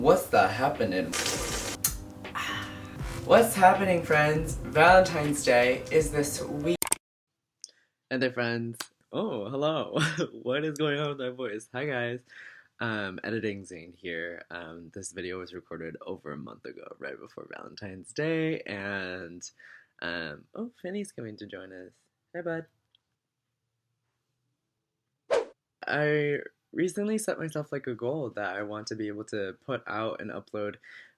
What's the happening? What's happening, friends? Valentine's Day is this week. Hey there, friends. Oh, hello. What is going on with my voice? Hi, guys. Editing Zane here. This video was recorded over a month ago, right before Valentine's Day, and oh, Finny's coming to join us. Hey, bud. I recently set myself like a goal that I want to be able to put out and upload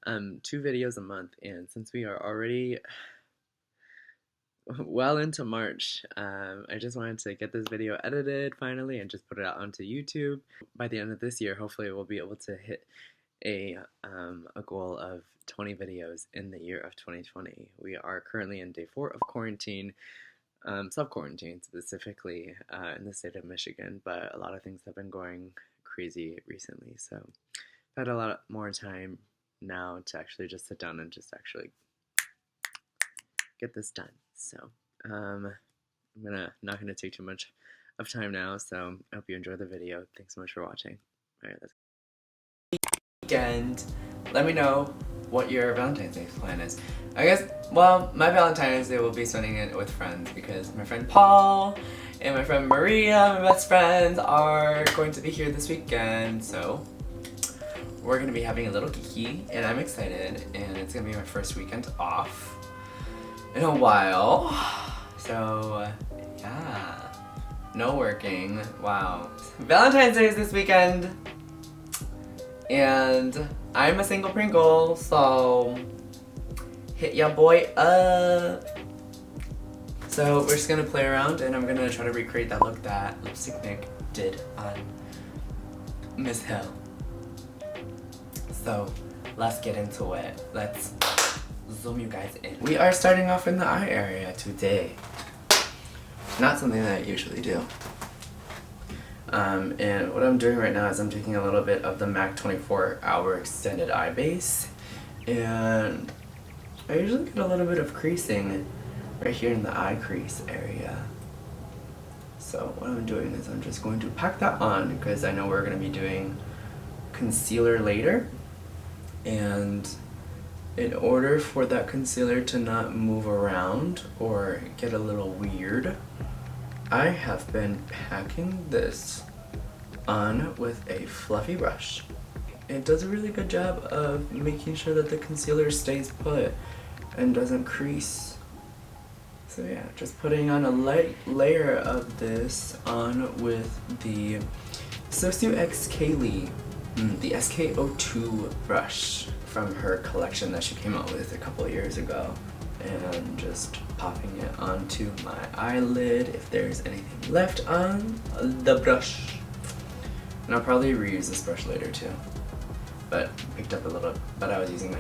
2 videos a month, and since we are already well into March, I just wanted to get this video edited finally and just put it out onto YouTube. By the end of this year, hopefully we'll be able to hit a goal of 20 videos in the year of 2020. We are currently in day 4 of quarantine, self-quarantine specifically in the state of Michigan, but a lot of things have been going crazy recently, so I've had a lot more time now to actually just sit down and just actually get this done. So I'm not gonna take too much of time now, so I hope you enjoy the video. Thanks so much for watching. Alright, let's Weekend. Let me know what your Valentine's Day plan is. I guess, well, my Valentine's Day will be spending it with friends because my friend Paul and my friend Maria, my best friends, are going to be here this weekend, so we're gonna be having a little kiki, and I'm excited, and it's gonna be my first weekend off in a while, so yeah, no working. Wow. Valentine's Day is this weekend, and I'm a single Pringle, so hit ya boy up. So we're just gonna play around, and I'm gonna try to recreate that look that Lipstick Nick did on Miss Hill. So let's get into it. Let's zoom you guys in. We are starting off in the eye area today. Not something that I usually do. And what I'm doing right now is I'm taking a little bit of the MAC 24-hour extended eye base, and I usually get a little bit of creasing right here in the eye crease area. So what I'm doing is I'm just going to pack that on because I know we're going to be doing concealer later, and in order for that concealer to not move around or get a little weird, I have been packing this on with a fluffy brush. It does a really good job of making sure that the concealer stays put and doesn't crease. So yeah, just putting on a light layer of this on with the Sosu X Kaylee, the SK02 brush from her collection that she came out with a couple years ago, and just popping it onto my eyelid if there's anything left on the brush. And I'll probably reuse this brush later too, but picked up a little, but I was using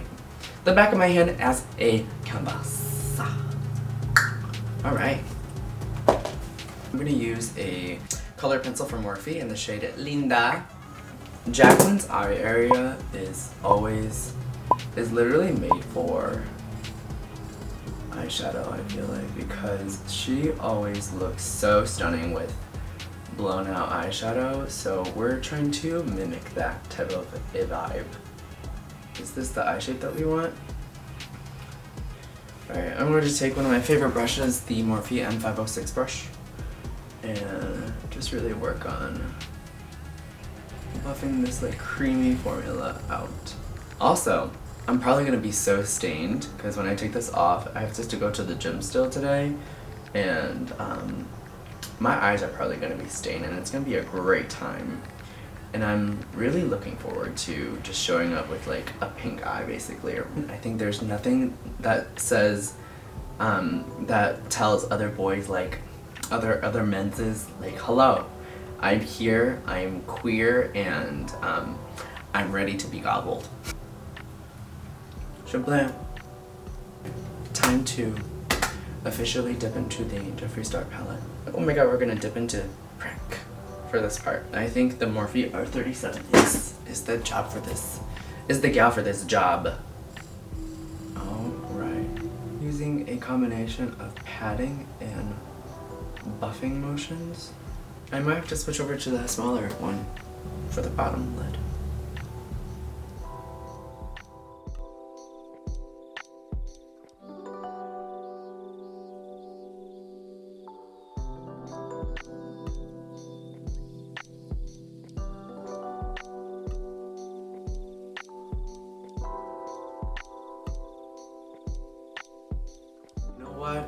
the back of my hand as a canvas. Alright, I'm gonna use a color pencil from Morphe in the shade Linda. Jaclyn's eye area is literally made for eyeshadow, I feel like, because she always looks so stunning with blown out eyeshadow, so we're trying to mimic that type of a vibe. Is this the eye shape that we want? Alright, I'm going to take one of my favorite brushes, the Morphe M506 brush, and just really work on buffing this like creamy formula out. Also, I'm probably gonna be so stained because when I take this off, I have just to go to the gym still today, and my eyes are probably gonna be stained, and it's gonna be a great time. And I'm really looking forward to just showing up with like a pink eye, basically. I think there's nothing that says that tells other boys, like other men's, is like, hello, I'm here, I'm queer, and I'm ready to be gobbled. Jaclyn, time to officially dip into the Jeffree Star palette. Oh my god, we're gonna dip into prank for this part. I think the Morphe R37 is the job for this, is the gal for this job. Alright. Using a combination of padding and buffing motions. I might have to switch over to the smaller one for the bottom lid. what?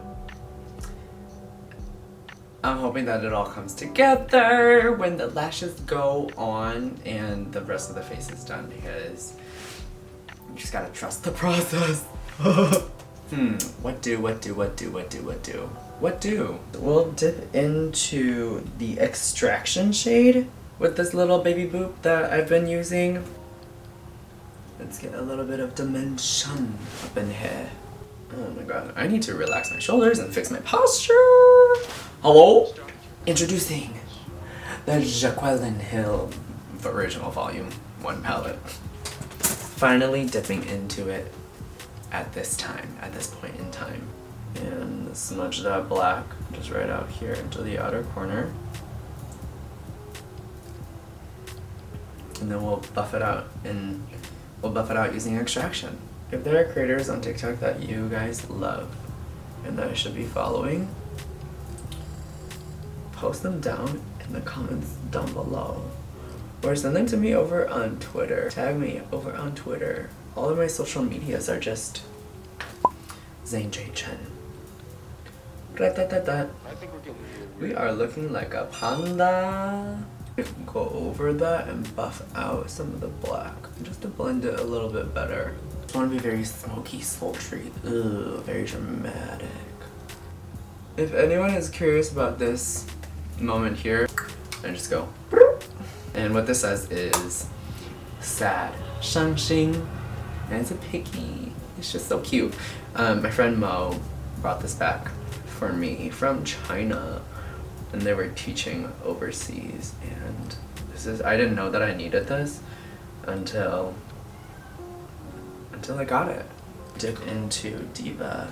I'm hoping that it all comes together when the lashes go on and the rest of the face is done, because you just gotta trust the process. What do? We'll dip into the extraction shade with this little baby boop that I've been using. Let's get a little bit of dimension up in here. Oh my god, I need to relax my shoulders and fix my posture. Hello? Introducing the Jaclyn Hill original volume 1 palette. Finally dipping into it at this point in time. And smudge that black just right out here into the outer corner. And then we'll buff it out using extraction. If there are creators on TikTok that you guys love and that I should be following, post them down in the comments down below. Or send them to me over on Twitter. Tag me over on Twitter. All of my social medias are just zanejchen. We are looking like a panda. Go over that and buff out some of the black just to blend it a little bit better. I want to be very smoky, sultry, very dramatic. If anyone is curious about this moment here, I just go. And what this says is sad, shangxing, and it's a piggy. It's just so cute. My friend Mo brought this back for me from China, and they were teaching overseas, and I didn't know that I needed this until I got it. Dip into Diva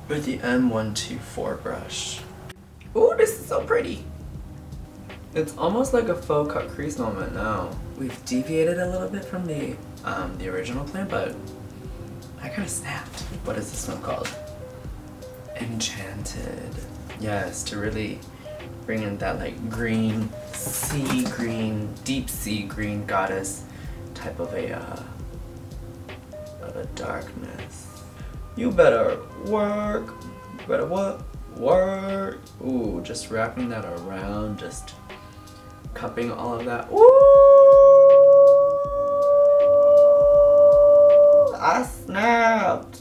with the M124 brush. Ooh, this is so pretty. It's almost like a faux cut crease moment now. We've deviated a little bit from the original plan, but I kind of snapped. What is this one called? Enchanted. Yes, to really bring in that like green, sea green, deep sea green goddess type of a darkness. You better work. You better what? Work. Ooh, just wrapping that around, just cupping all of that. Ooh! I snapped.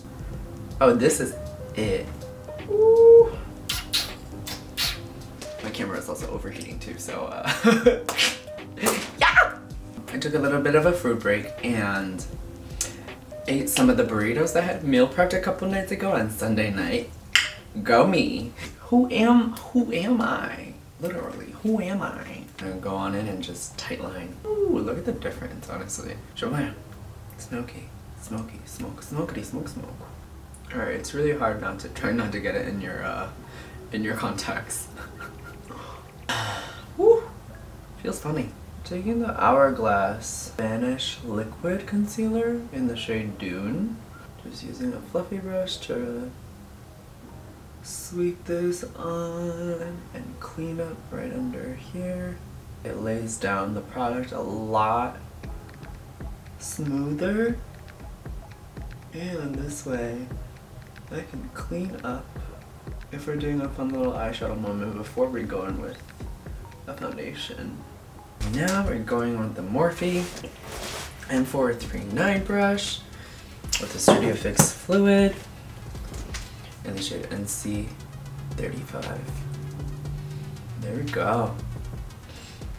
Oh, this is it. Ooh. My camera is also overheating too, so yeah! I took a little bit of a fruit break and ate some of the burritos that I had meal prepped a couple nights ago on Sunday night. Go me. Who am I? Literally, who am I? And go on in and just tight line. Ooh, look at the difference, honestly. Jaclyn. Smoky, smoky, smoke, smokety, smoke, smoke. Alright, it's really hard try not to get it in your contacts. Woo! Feels funny. Taking the Hourglass Vanish Liquid Concealer in the shade Dune. Just using a fluffy brush to sweep this on and clean up right under here. It lays down the product a lot smoother, and this way I can clean up if we're doing a fun little eyeshadow moment before we go in with a foundation. Now we're going with the Morphe M439 brush with the Studio Fix Fluid in the shade NC35. There we go.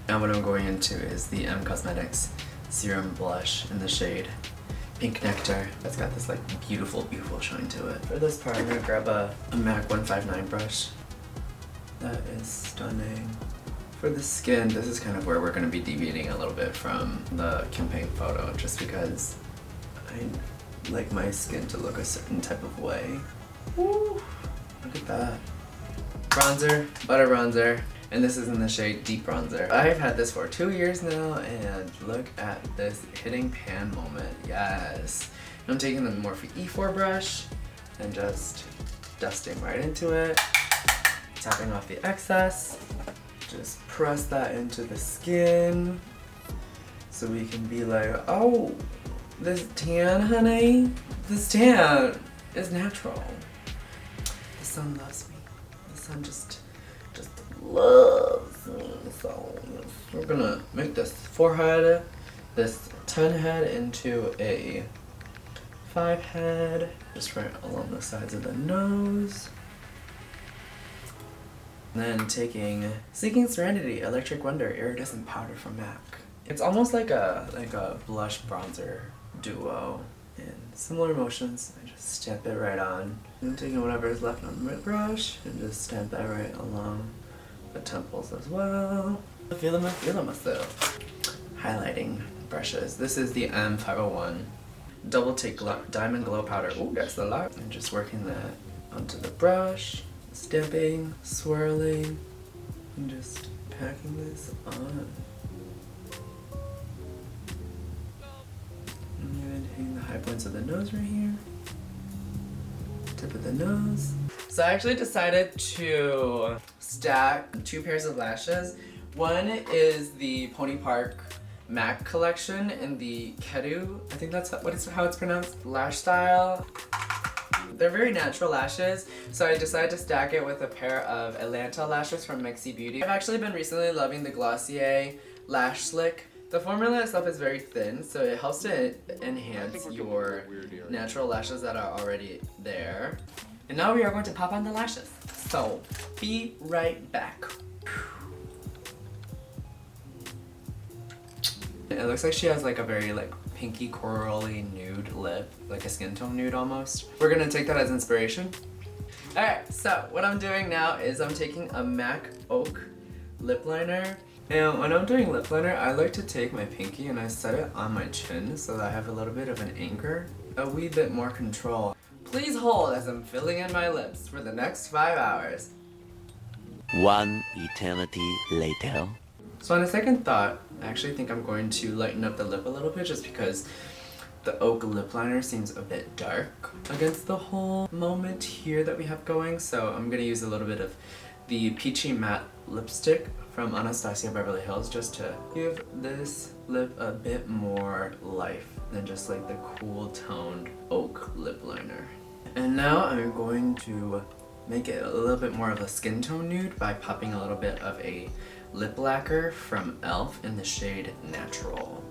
Now what I'm going into is the M Cosmetics Serum Blush in the shade Pink Nectar. That's got this like beautiful, beautiful shine to it. For this part, I'm gonna grab a MAC 159 brush. That is stunning. For the skin, this is kind of where we're gonna be deviating a little bit from the campaign photo, just because I like my skin to look a certain type of way. Woo! Look at that. Bronzer, butter bronzer, and this is in the shade Deep Bronzer. I've had this for 2 years now, and look at this hitting pan moment. Yes. I'm taking the Morphe E4 brush and just dusting right into it, tapping off the excess. Just press that into the skin so we can be like, oh, this tan, honey, this tan is natural. sun loves me. The sun just loves me. So we're gonna make this forehead, this 10 head into a 5 head, just right along the sides of the nose. And then taking Seeking Serenity Electric Wonder Iridescent Powder from MAC. It's almost like a blush bronzer duo. In similar motions, I just stamp it right on. And taking whatever is left on my brush and just stamp that right along the temples as well. Feeling myself. Highlighting brushes. This is the M501 Double Take Diamond Glow Powder. Ooh, that's a lot. And just working that onto the brush, stamping, swirling, and just packing this on. And even hitting the high points of the nose right here. Tip of the nose. So I actually decided to stack 2 pairs of lashes. One is the Pony Park MAC collection in the Kedu, I think that's how it's pronounced, lash style. They're very natural lashes, so I decided to stack it with a pair of Atlanta lashes from MYXY Beauty. I've actually been recently loving the Glossier Lash Slick. The formula itself is very thin, so it helps to enhance your natural lashes that are already there. And now we are going to pop on the lashes. So, be right back. It looks like she has like a very pinky corally nude lip, like a skin tone nude almost. We're gonna take that as inspiration. Alright, so what I'm doing now is I'm taking a MAC Oak lip liner. And when I'm doing lip liner, I like to take my pinky and I set it on my chin so that I have a little bit of an anchor, a wee bit more control. Please hold as I'm filling in my lips for the next 5 hours. 1 eternity later. So on a second thought, I actually think I'm going to lighten up the lip a little bit just because the Oak lip liner seems a bit dark against the whole moment here that we have going. So I'm going to use a little bit of the Peachy Matte lipstick from Anastasia Beverly Hills just to give this lip a bit more life than just like the cool toned Oak lip liner. And now I'm going to make it a little bit more of a skin tone nude by popping a little bit of a lip lacquer from e.l.f. in the shade Natural.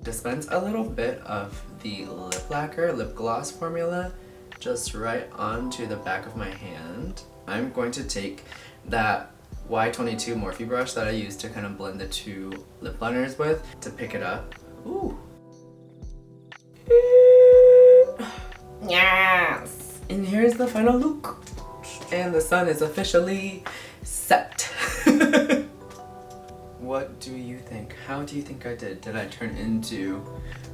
Dispense a little bit of the lip lacquer, lip gloss formula just right onto the back of my hand. I'm going to take that Y22 Morphe brush that I used to kind of blend the 2 lip liners with to pick it up. Ooh. Yes! And here's the final look. And the sun is officially set. What do you think? How do you think I did? Did I turn into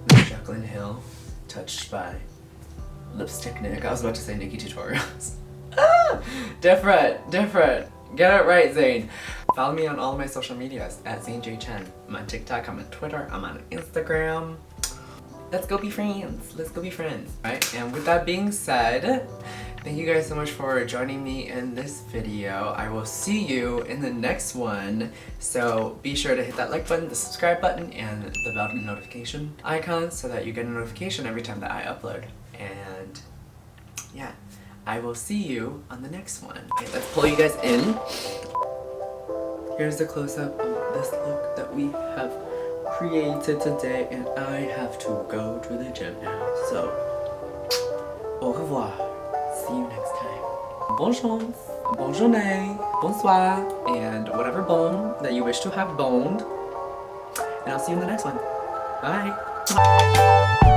Miss Jaclyn Hill, touched by lipstick Nick? I was about to say Nikki Tutorials. Ah! Different. Get it right, Zane. Follow me on all of my social medias at zanejchen. I'm on TikTok, I'm on Twitter, I'm on Instagram. Let's go be friends. Let's go be friends. Alright, and with that being said, thank you guys so much for joining me in this video. I will see you in the next one. So be sure to hit that like button, the subscribe button, and the bell notification icon so that you get a notification every time that I upload. And yeah, I will see you on the next one. Okay, let's pull you guys in. Here's the close-up of this look that we have created today, and I have to go to the gym now. So, au revoir. See you next time. Bonne chance, bonne journée, bonsoir, and whatever bone that you wish to have boned. And I'll see you in the next one. Bye.